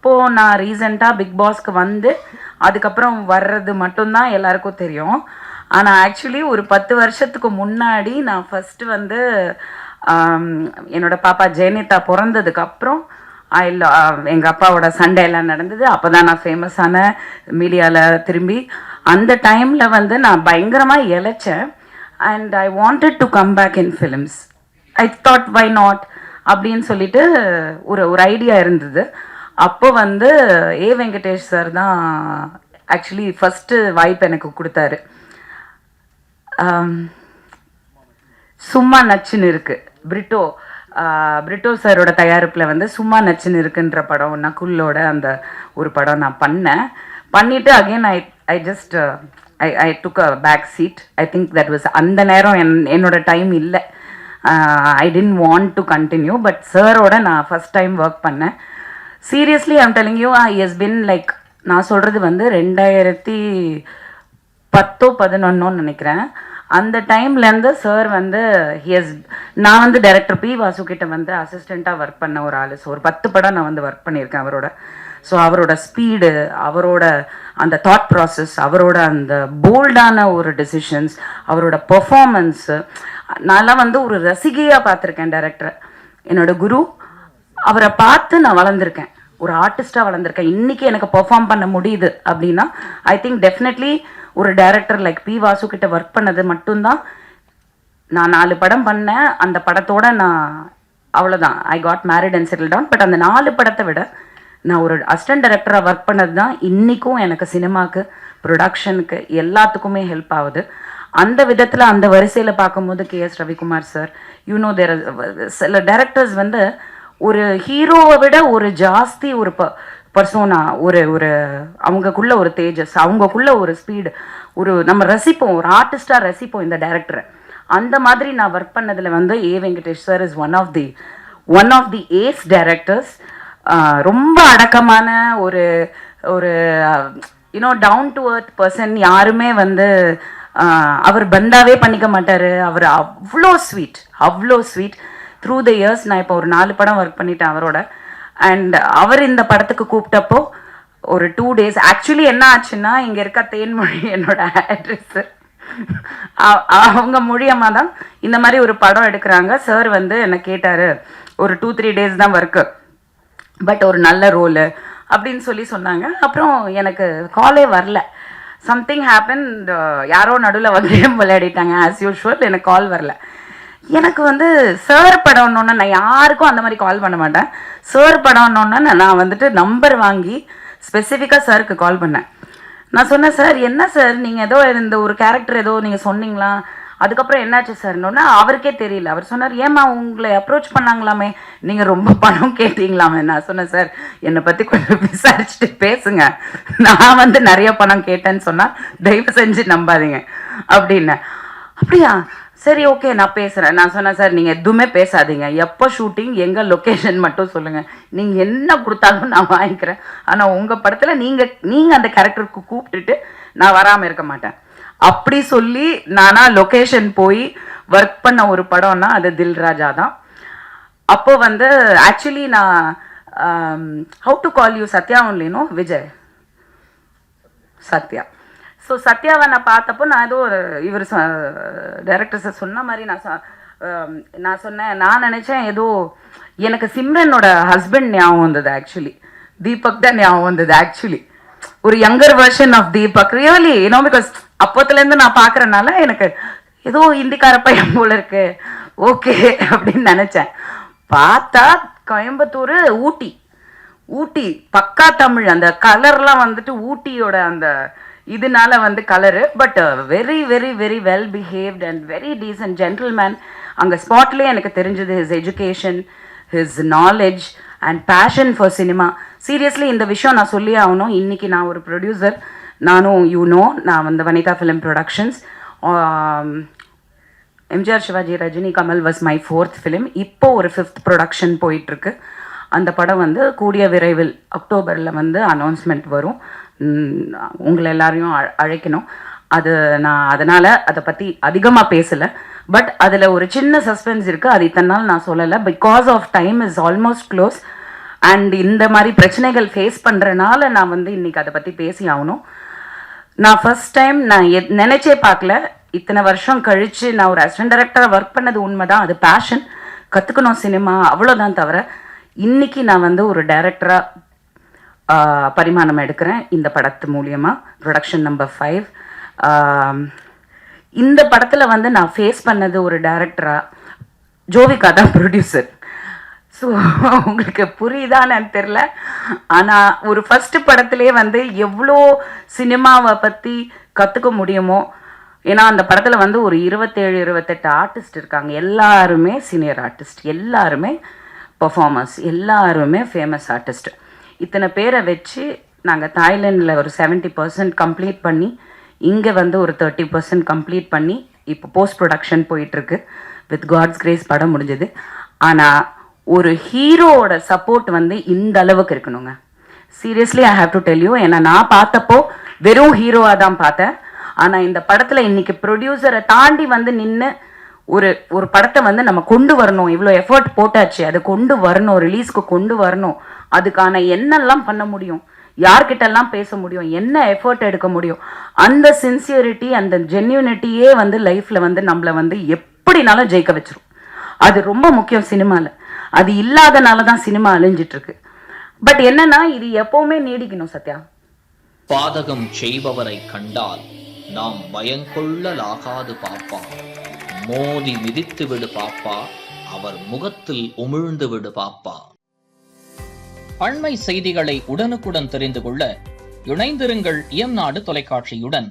இப்போது நான் ரீசெண்டாக பிக் பாஸ்க்கு வந்து அதுக்கப்புறம் வர்றது மட்டும்தான் எல்லாருக்கும் தெரியும். ஆனால் ஆக்சுவலி ஒரு 10 வருஷத்துக்கு முன்னாடி நான் ஃபஸ்ட்டு வந்து என்னோட பாப்பா ஜெயனிதா பிறந்ததுக்கப்புறம் எங்கள் அப்பாவோட சண்டை எல்லாம் நடந்தது. அப்போ தான் நான் ஃபேமஸான மீடியாவில் திரும்பி அந்த டைமில் வந்து நான் பயங்கரமாக இழைச்சேன். And I wanted to come back in films. I thought why not அப்படின்னு சொல்லிட்டு ஒரு ஐடியா இருந்தது. அப்போ வந்து ஏ வெங்கடேஷ் சார் தான் ஆக்சுவலி ஃபஸ்ட்டு வாய்ப்பு எனக்கு கொடுத்தாரு. சும்மா நச்சுன்னு இருக்குது, பிரிட்டோ சாரோட தயாரிப்பில் வந்து சும்மா நச்சுன்னு இருக்குன்ற படம் நகுலோட அந்த ஒரு படம் நான் பண்ணிவிட்டு again I just I took a back seat. I think that was அந்த நேரம் என்னோட டைம் இல்லை. I didn't want to continue. But சாரோட நான் ஃபஸ்ட் டைம் ஒர்க் பண்ணேன். Seriously I'm telling you, I has been like, நான் சொல்கிறது வந்து 2010-11 நினைக்கிறேன். அந்த டைம்லேருந்து சார் வந்து நான் வந்து டைரக்டர் பி வாசு கிட்ட வந்து அசிஸ்டண்ட்டாக ஒர்க் பண்ண ஒரு ஆள். ஸோ ஒரு 10 படம் நான் வந்து ஒர்க் பண்ணியிருக்கேன் அவரோட. ஸோ அவரோட ஸ்பீடு, அவரோட அந்த தாட் ப்ராசஸ், அவரோட அந்த போல்டான ஒரு டெசிஷன்ஸ், அவரோட பெர்ஃபார்மன்ஸு, நான்லாம் வந்து ஒரு ரசிகையாக பார்த்துருக்கேன் டைரக்டரை. என்னோட குரு, அவரை பார்த்து நான் வளர்ந்துருக்கேன், ஒரு ஆர்டிஸ்டாக வளர்ந்துருக்கேன். இன்றைக்கி எனக்கு பெர்ஃபார்ம் பண்ண முடியுது அப்படின்னா ஐ திங்க் டெஃபினெட்லி ஒரு டைரக்டர் லைக் பி வாசு கிட்ட ஒர்க் பண்ணது மட்டும்தான். நான் 4 படம் பண்ணேன். அந்த படத்தோட நான் அவ்வளோதான், I got married and settle down. But அந்த 4 படத்தை விட நான் ஒரு அசிஸ்டன்ட் டைரக்டராக ஒர்க் பண்ணது தான் இன்றைக்கும் எனக்கு சினிமாவுக்கு, ப்ரொடக்ஷனுக்கு, எல்லாத்துக்குமே ஹெல்ப் ஆகுது. அந்த விதத்தில் அந்த வரிசையில் பார்க்கும்போது கேஎஸ் ரவிக்குமார் சார், யூனோ தேர் சில டைரக்டர்ஸ் வந்து ஒரு ஹீரோவை விட ஒரு ஜாஸ்தி ஒரு பர்சோனா, ஒரு அவங்கக்குள்ள ஒரு தேஜஸ், அவங்கக்குள்ள ஒரு ஸ்பீடு, நம்ம ரசிப்போம், ஒரு ஆர்டிஸ்டாக ரசிப்போம் இந்த டைரக்டரை. அந்த மாதிரி நான் ஒர்க் பண்ணதில் வந்து A Venkatesh sir is one of the ace directors. ரொம்ப அடக்கமான ஒரு டவுன் டு எர்த் பர்சன். யாருமே வந்து அவர் பந்தாவே பண்ணிக்க மாட்டார். அவர் அவ்வளோ ஸ்வீட். த்ரூ த இயர்ஸ் நான் இப்போ ஒரு 4 படம் ஒர்க் பண்ணிட்டேன் அவரோட. அண்ட் அவர் இந்த படத்துக்கு கூப்பிட்டப்போ ஒரு 2 days ஆக்சுவலி என்ன ஆச்சுன்னா, இங்கே இருக்க தேன்மொழி என்னோட அட்ரெஸ்ஸு, அவங்க மூலியமாக தான் இந்த மாதிரி ஒரு படம் எடுக்கிறாங்க. சார் வந்து என்னை கேட்டார், ஒரு 2-3 days தான் ஒர்க்கு, பட் ஒரு நல்ல ரோலு அப்படின்னு சொன்னாங்க. அப்புறம் எனக்கு காலே வரல. சம்திங் ஹேப்பன், யாரோ நடுவில் வந்து விளையாடிட்டாங்க ஆஸ் யூஷுவல். எனக்கு கால் வரல. எனக்கு வந்து சார் படம்னோன்னா நான் யாருக்கும் அந்த மாதிரி கால் பண்ண மாட்டேன். சார் படம்னோன்னா நான் வந்துட்டு நம்பர் வாங்கி ஸ்பெசிஃபிக்காக சாருக்கு கால் பண்ணேன். நான் சொன்னேன், சார் என்ன சார் நீங்கள் ஏதோ இந்த ஒரு கேரக்டர் ஏதோ நீங்கள் சொன்னீங்களா, அதுக்கப்புறம் என்னாச்சு சார்னோன்னா அவருக்கே தெரியல. அவர் சொன்னார், ஏம்மா உங்களை அப்ரோச் பண்ணாங்களாமே, நீங்கள் ரொம்ப பணம் கேட்டீங்களாமே. நான் சொன்னேன், சார் என்னை பற்றி கொஞ்சம் விசாரிச்சுட்டு பேசுங்க, நான் வந்து நிறைய பணம் கேட்டேன்னு சொன்னால் தயவு செஞ்சு நம்பாதீங்க அப்படின்னு. அப்படியா, சரி ஓகே நான் பேசுகிறேன். நான் சொன்னேன், சார் நீங்கள் எதுவுமே பேசாதீங்க, எப்போ ஷூட்டிங், எங்கள் லொக்கேஷன் மட்டும் சொல்லுங்கள், நீங்கள் என்ன கொடுத்தாலும் நான் வாங்கிக்கிறேன். ஆனால் உங்கள் படத்தில் நீங்கள் அந்த கேரக்டருக்கு கூப்பிட்டுட்டு நான் வராமல் இருக்க மாட்டேன் அப்படி சொல்லி நானாக லொக்கேஷன் போய் ஒர்க் பண்ண ஒரு படம்னா அது தில் ராஜா தான். அப்போது வந்து ஆக்சுவலி நான் how to call you Sathya ஒன்லினோ விஜய் சத்யா. ஸோ சத்யாவை நான் பார்த்தப்போ நான் ஏதோ இவர் டைரக்டர்ஸை சொன்ன மாதிரி நான் சொன்னேன், நான் நினச்சேன் ஏதோ எனக்கு சிம்ரனோட ஹஸ்பண்ட் ஞாபகம் வந்தது. ஆக்சுவலி தீபக் தான் ஞாபகம் வந்தது. ஆக்சுவலி ஒரு younger version of Deepak, really because அப்போத்துலேருந்து நான் பார்க்குறனால எனக்கு ஏதோ ஹிந்திக்கார பையன் போல இருக்கு, ஓகே அப்படின்னு நினச்சேன். பார்த்தா கோயம்புத்தூர், ஊட்டி பக்கா தமிழ். அந்த கலர்லாம் வந்துட்டு ஊட்டியோட அந்த இதனால வந்து colour, but very very very well behaved and very decent gentleman. அங்கே ஸ்பாட்லேயே எனக்கு தெரிஞ்சது his education, his knowledge and passion for cinema. Seriously இந்த விஷயம் நான் சொல்லி ஆகணும். இன்றைக்கி நான் ஒரு ப்ரொடியூசர், நானும் நான் வந்து Vanitha film productions. MGR, Sivaji, Rajini, Kamal was my 4th film. இப்போ ஒரு 5th ப்ரொடக்ஷன் போயிட்டுருக்கு. அந்த படம் வந்து கூடிய விரைவில் அக்டோபரில் வந்து அனௌன்ஸ்மெண்ட் வரும். உங்களை எல்லாரையும் அழைக்கணும். அது நான் அதனால் அதை பற்றி அதிகமாக பேசலை. பட் அதில் ஒரு சின்ன சஸ்பென்ஸ் இருக்குது, அது இத்தனை நாள் நான் சொல்லலை. Because of time is almost close. And இந்த மாதிரி பிரச்சனைகள் ஃபேஸ் பண்ணுறனால நான் வந்து இன்னைக்கு அதை பற்றி பேசி ஆகணும். நான் ஃபர்ஸ்ட் டைம் நான் நினைச்சே பார்க்கல, இத்தனை வருஷம் கழித்து நான் ஒரு அசிஸ்டன்ட் டைரக்டராக ஒர்க் பண்ணது உண்மைதான், அது பேஷன், கற்றுக்கணும் சினிமா, அவ்வளோதான். தவிர இன்னைக்கு நான் வந்து ஒரு டைரக்டராக பரிமாணம் எடுக்கிறேன் இந்த படத்து மூலியமாக. Production number 5. இந்த படத்தில் வந்து நான் ஃபேஸ் பண்ணது ஒரு டைரக்டராக, ஜோவிகா தான் ப்ரொடியூசர். ஸோ உங்களுக்கு புரியுதான்னு தெரில. ஆனால் ஒரு ஃபஸ்ட்டு படத்துலேயே வந்து எவ்வளோ சினிமாவை பற்றி கற்றுக்க முடியுமோ. ஏன்னா அந்த படத்தில் வந்து ஒரு 27-28 ஆர்டிஸ்ட் இருக்காங்க, எல்லாருமே சீனியர் ஆர்டிஸ்ட், எல்லாருமே பர்ஃபார்மர்ஸ், எல்லாருமே ஃபேமஸ் ஆர்டிஸ்ட். இத்தனை பேரை வச்சு நாங்கள் தாய்லாண்டில் ஒரு 70% கம்ப்ளீட் பண்ணி, இங்கே வந்து ஒரு 30% கம்ப்ளீட் பண்ணி இப்போ போஸ்ட் ப்ரொடக்ஷன் போயிட்டுருக்கு. வித் காட்ஸ் கிரேஸ் படம் முடிஞ்சது. ஆனால் ஒரு ஹீரோவோட சப்போர்ட் வந்து இந்த அளவுக்கு இருக்கணுங்க. Seriously I have to tell you. ஏன்னா நான் பார்த்தப்போ வெறும் ஹீரோவாக தான் பார்த்தேன். ஆனால் இந்த படத்தில் இன்னைக்கு ப்ரொடியூசரை தாண்டி வந்து நின்று ஒரு படத்தை வந்து நம்ம கொண்டு வரணும், இவ்வளோ எஃபர்ட் போட்டாச்சு, அதை கொண்டு வரணும், ரிலீஸ்க்கு கொண்டு வரணும், அதுக்கான என்னெல்லாம் பண்ண முடியும், யார்கிட்டெல்லாம் பேச முடியும், என்ன எஃபர்ட் எடுக்க முடியும், அந்த சின்சியரிட்டி, அந்த ஜென்யூனிட்டியே வந்து லைஃப்பில் வந்து நம்மளை வந்து எப்படினாலும் ஜெயிக்க வச்சிரும். அது ரொம்ப முக்கியம் சினிமாவில். அது இல்லாதனால தான் சினிமா அழிஞ்சிட்டு இருக்கு. பட் என்னன்னா இது எப்பவுமே நீடிக்கணும். சத்யா, பாதகம் செய்பவரை கண்டால் நாம் பயங்கொள்ளலாகாது பாப்பா, மோதி மிதித்து விடு பாப்பா, அவர் முகத்தில் உமிழ்ந்து விடு பாப்பா. அண்மை செய்திகளை உடனுக்குடன் தெரிந்து கொள்ள இணைந்திருங்கள் இயம்நாடு தொலைக்காட்சியுடன்.